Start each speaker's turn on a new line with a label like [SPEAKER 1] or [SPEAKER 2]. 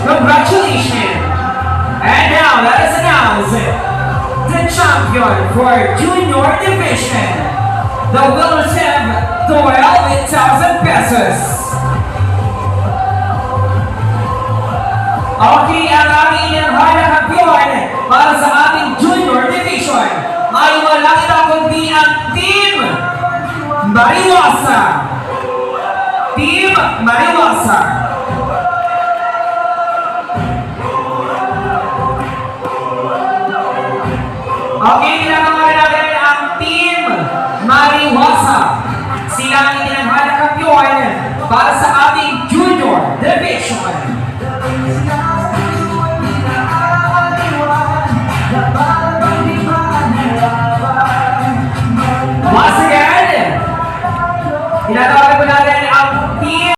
[SPEAKER 1] Congratulations! And now let us announce the champion for Junior Division. The winners have 12,000 pesos. Okay, ang aming inanghal na kampiyon para sa ating Junior Division ay walang iba kundi ang Team Mariwasa. Team Mariwasa. Okay, pinangalan natin ang Team Mariwasa. Sila ang inanghal na kampiyon para sa ating Junior Division. Once again, tinatawag